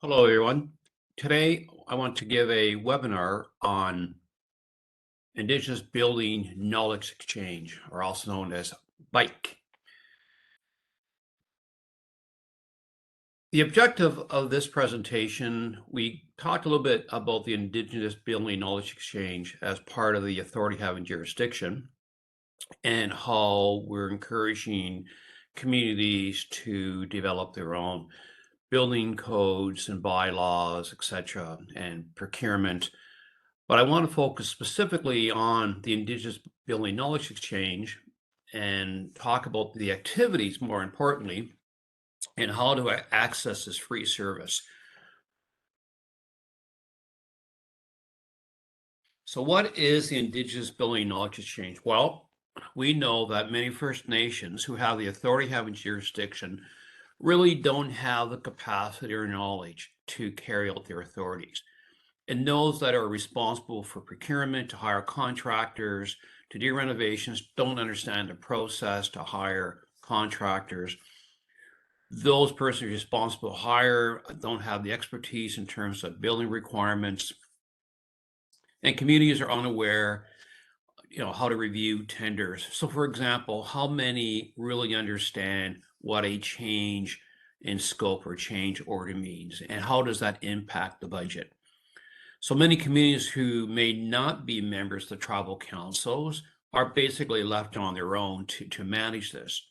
Hello, everyone. Today, I want to give a webinar on Indigenous Building Knowledge Exchange, or also known as BIKE. The objective of this presentation, we talked a little bit about the Indigenous Building Knowledge Exchange as part of the authority having jurisdiction and how we're encouraging communities to develop their own building codes and bylaws, etc., and procurement. But I want to focus specifically on the Indigenous Building Knowledge Exchange and talk about the activities, more importantly, and how to access this free service. So what is the Indigenous Building Knowledge Exchange? Well, we know that many First Nations who have the authority having jurisdiction really don't have the capacity or knowledge to carry out their authorities. And those that are responsible for procurement, to hire contractors, to do renovations, don't understand the process to hire contractors. Those persons responsible to hire don't have the expertise in terms of building requirements. And communities are unaware, how to review tenders. So for example, how many really understand what a change in scope or change order means, and how does that impact the budget? So many communities who may not be members of the tribal councils are basically left on their own to manage this.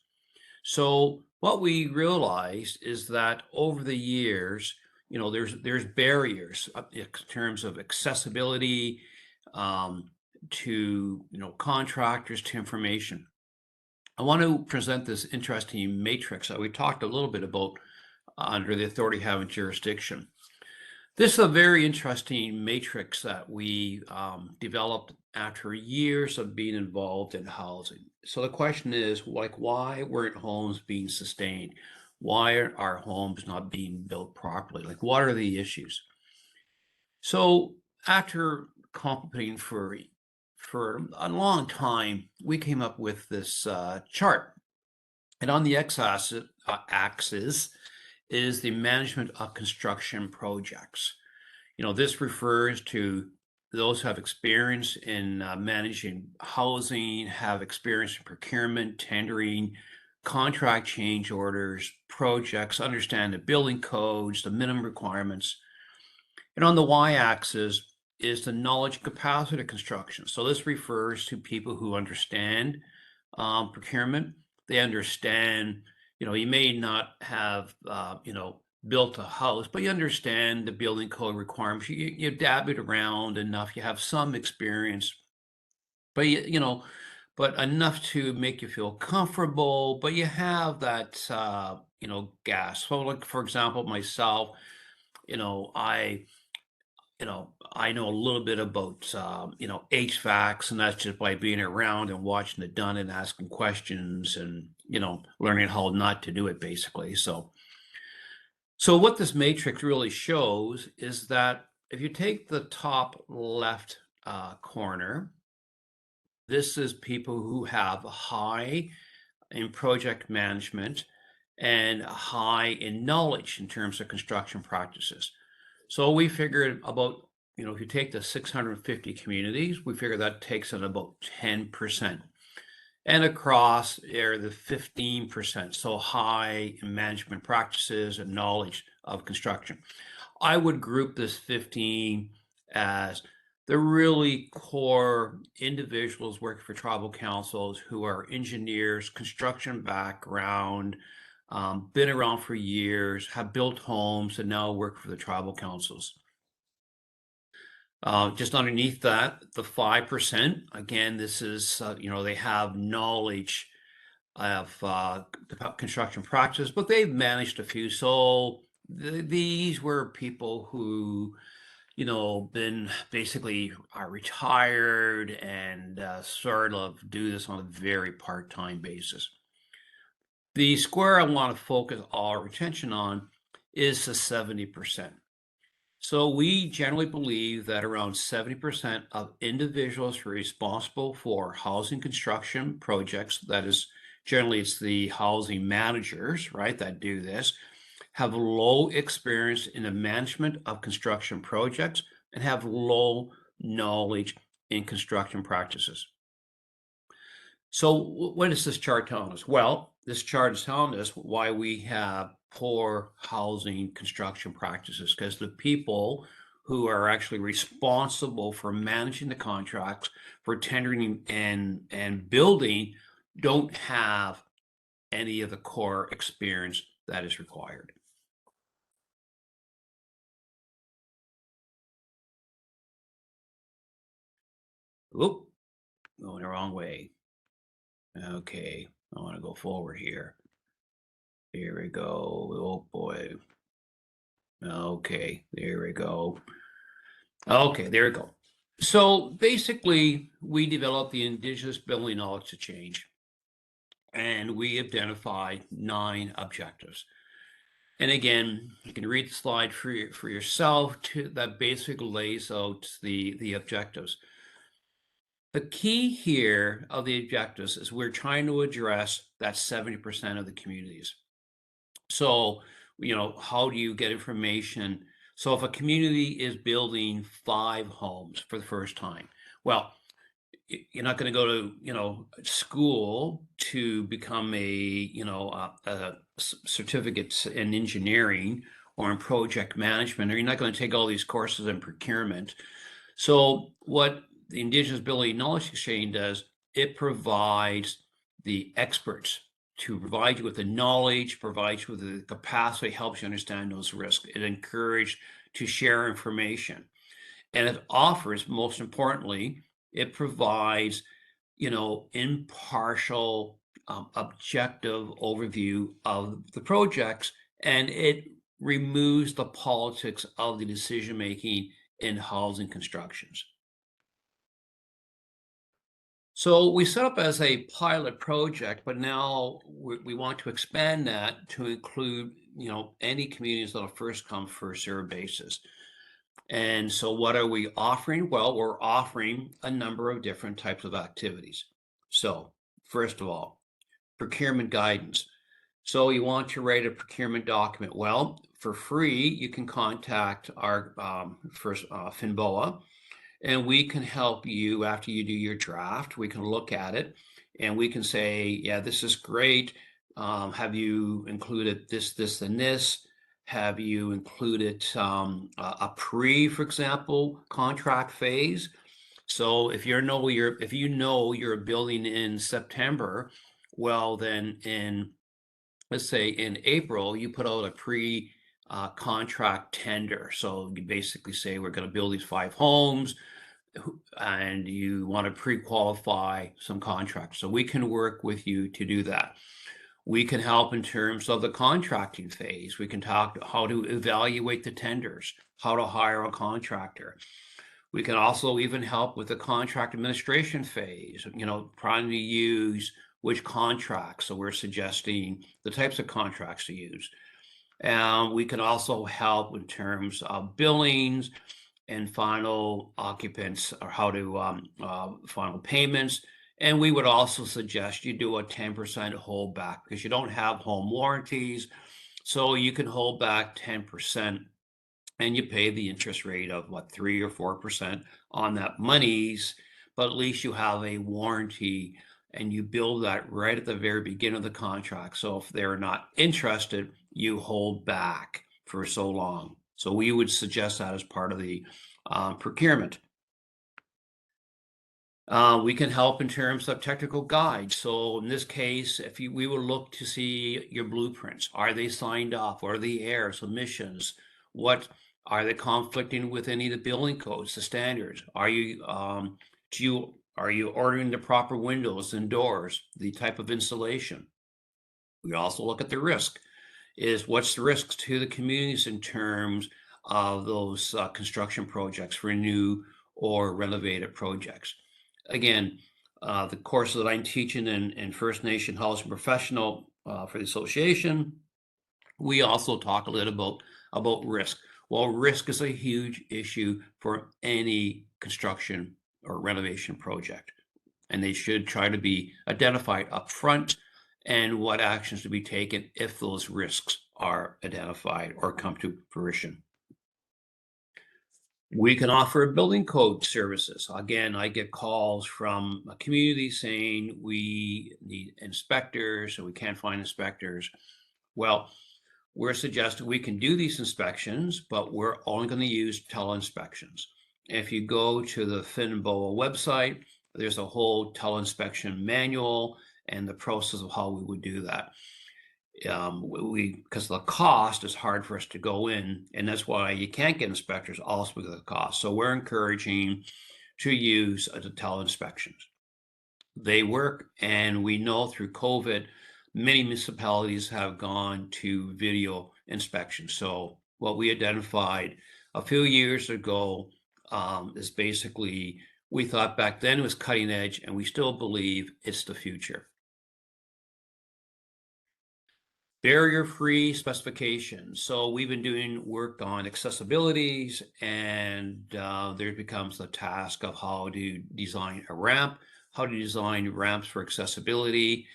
So what we realized is that over the years, there's barriers in terms of accessibility to contractors, to information. I want to present this interesting matrix that we talked a little bit about under the authority having jurisdiction. This is a very interesting matrix that we developed after years of being involved in housing. So the question is, why weren't homes being sustained? Why are our homes not being built properly? What are the issues? So after contemplating for a long time, we came up with this chart. And on the x-axis is the management of construction projects. This refers to those who have experience in managing housing, have experience in procurement, tendering, contract change orders, projects, understand the building codes, the minimum requirements. And on the y-axis is the knowledge capacity of construction. So this refers to people who understand procurement. They understand, you may not have, built a house, but you understand the building code requirements. You dab it around enough. You have some experience, but but enough to make you feel comfortable. But you have that, gas. So, for example, myself, I I know a little bit about, HVACs, and that's just by being around and watching it done and asking questions and, learning how not to do it basically. So what this matrix really shows is that if you take the top left corner, this is people who have high in project management and high in knowledge in terms of construction practices. So we figured about, if you take the 650 communities, we figure that takes in about 10%. And across are the 15%, so high in management practices and knowledge of construction. I would group this 15 as the really core individuals working for tribal councils who are engineers, construction background, been around for years, have built homes, and now work for the tribal councils. Just underneath that, the 5%, again, this is, they have knowledge of construction practice, but they've managed a few. So these were people who, been basically are retired and sort of do this on a very part-time basis. The square I want to focus our attention on is the 70%. So we generally believe that around 70% of individuals who are responsible for housing construction projects, that is, generally it's the housing managers, right, that do this, have low experience in the management of construction projects, and have low knowledge in construction practices. So what is this chart telling us? Well, this chart is telling us why we have poor housing construction practices, because the people who are actually responsible for managing the contracts, for tendering and building, don't have any of the core experience that is required. Oop, going the wrong way. Okay, I want to go forward here. Here we go. Oh boy. Okay, there we go. Okay, there we go. So basically, we developed the Indigenous Building Knowledge to Change, and we identified 9 objectives. And again, you can read the slide for yourself. That basically lays out the objectives. The key here of the objectives is we're trying to address that 70% of the communities. So, how do you get information? So if a community is building 5 homes for the first time, well, you're not going to go to, school to become a certificate in engineering or in project management, or you're not going to take all these courses in procurement. So what the Indigenous Building Knowledge Exchange does, it provides the experts to provide you with the knowledge, provides you with the capacity, helps you understand those risks. It encourages to share information. And it offers, most importantly, it provides, impartial, objective overview of the projects, and it removes the politics of the decision making in housing constructions. So we set up as a pilot project, but now we want to expand that to include, any communities on a first come, first served basis. And so what are we offering? Well, we're offering a number of different types of activities. So first of all, procurement guidance. So you want to write a procurement document. Well, for free, you can contact our first FNNBOA, and we can help you after you do your draft. We can look at it and we can say, yeah, this is great. Have you included this, this, and this? Have you included a for example, contract phase? So if you know you're building in September, well then let's say in April, you put out a contract tender. So you basically say we're going to build these 5 homes, and you want to pre-qualify some contracts. So we can work with you to do that. We can help in terms of the contracting phase. We can talk how to evaluate the tenders, how to hire a contractor. We can also even help with the contract administration phase, trying to use which contracts. So we're suggesting the types of contracts to use. And we can also help in terms of billings and final occupants, or how to final payments. And we would also suggest you do a 10% holdback, because you don't have home warranties. So you can hold back 10%, and you pay the interest rate of 3 or 4% on that monies, but at least you have a warranty, and you build that right at the very beginning of the contract. So if they're not interested, you hold back for so long. So we would suggest that as part of the procurement. We can help in terms of technical guides. So in this case, we will look to see your blueprints. Are they signed off? What are the errors, emissions? What are they conflicting with any of the building codes, the standards? Are you ordering the proper windows and doors, the type of insulation? We also look at the risk. What's the risks to the communities in terms of those construction projects for new or renovated projects? Again, the course that I'm teaching in First Nation Housing Professional for the association, we also talk a little about risk. Well, risk is a huge issue for any construction or renovation project, and they should try to be identified up front, and what actions to be taken if those risks are identified or come to fruition. We can offer building code services. Again, I get calls from a community saying we need inspectors and we can't find inspectors. Well, we're suggesting we can do these inspections, but we're only going to use tele-inspections. If you go to the FNNBOA website, there's a whole tele-inspection manual and the process of how we would do that. Because the cost is hard for us to go in, and that's why you can't get inspectors also because of the cost. So we're encouraging to use the tele-inspections. They work, and we know through COVID, many municipalities have gone to video inspection. So what we identified a few years ago is basically, we thought back then it was cutting edge, and we still believe it's the future. Barrier-free specifications. So we've been doing work on accessibilities, and there becomes the task of how to design a ramp, how to design ramps for accessibility.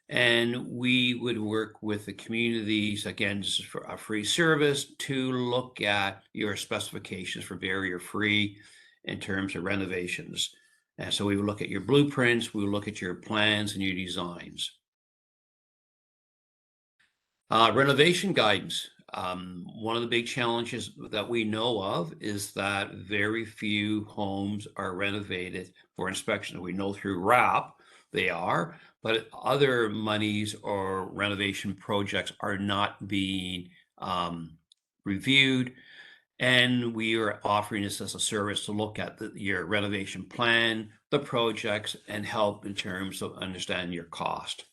And we would work with the communities, again, this is for a free service, to look at your specifications for barrier-free in terms of renovations. And so we would look at your blueprints, we would look at your plans and your designs. Renovation guidance. One of the big challenges that we know of is that very few homes are renovated for inspection. We know through RAP they are, but other monies or renovation projects are not being reviewed. And we are offering this as a service to look at your renovation plan, the projects, and help in terms of understanding your cost.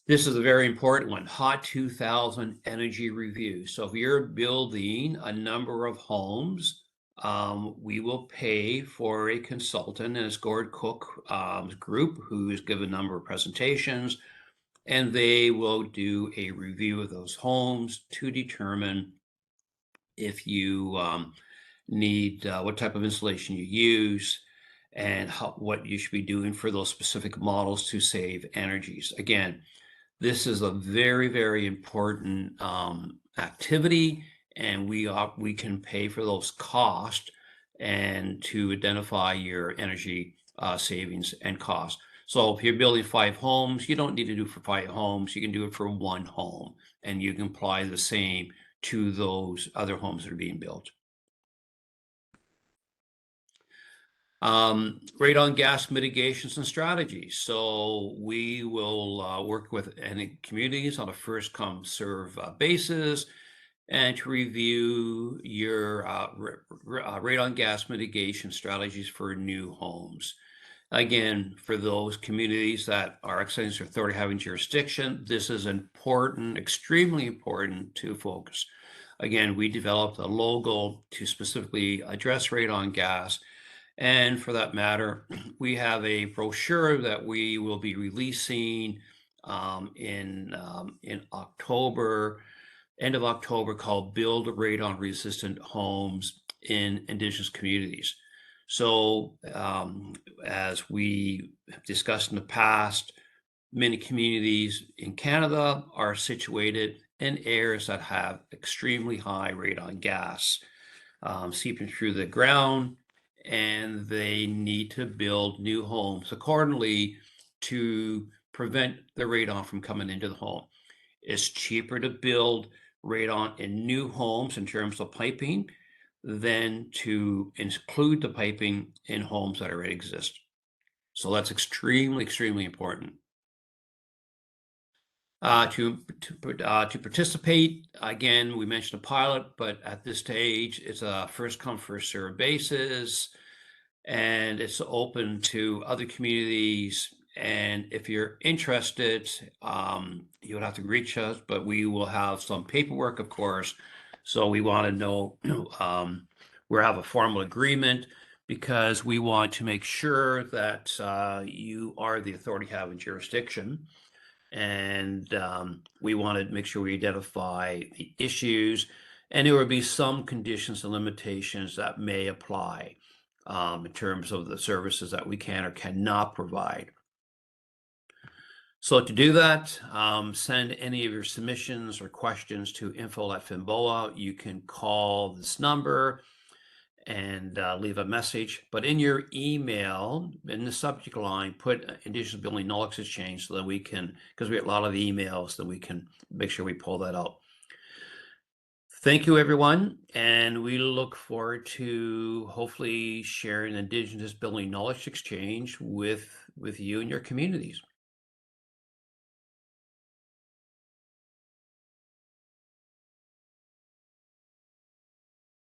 This is a very important one, HOT 2000 energy review. So if you're building a number of homes, we will pay for a consultant and a Gord Cook group who's given a number of presentations, and they will do a review of those homes to determine if you need what type of insulation you use and what you should be doing for those specific models to save energies. Again, this is a very, very important activity, and we can pay for those costs and to identify your energy savings and costs. So if you're building 5 homes, you don't need to do it for 5 homes. You can do it for 1 home, and you can apply the same to those other homes that are being built. Radon gas mitigations and strategies. So we will work with any communities on a first come serve basis and to review your radon gas mitigation strategies for new homes. Again, for those communities that are exercising their authority having jurisdiction, this is important, extremely important to focus. Again, we developed a logo to specifically address radon gas. And for that matter, we have a brochure that we will be releasing in October, end of October, called Build Radon Resistant Homes in Indigenous Communities. So as we have discussed in the past, many communities in Canada are situated in areas that have extremely high radon gas seeping through the ground, and they need to build new homes accordingly to prevent the radon from coming into the home. It's cheaper to build radon in new homes in terms of piping than to include the piping in homes that already exist. So that's extremely, extremely important. To participate, again, we mentioned a pilot, but at this stage, it's a first come, first served basis, and it's open to other communities. And if you're interested, you would have to reach us, but we will have some paperwork, of course. So we want to know, we have a formal agreement because we want to make sure that you are the authority having jurisdiction. And we want to make sure we identify the issues, and there will be some conditions and limitations that may apply in terms of the services that we can or cannot provide. So to do that, send any of your submissions or questions to info@FNNBOA. You can call this number and leave a message. But in your email, in the subject line, put Indigenous Building Knowledge Exchange so that we can, because we get a lot of the emails, that we can make sure we pull that out. Thank you, everyone. And we look forward to hopefully sharing Indigenous Building Knowledge Exchange with you and your communities.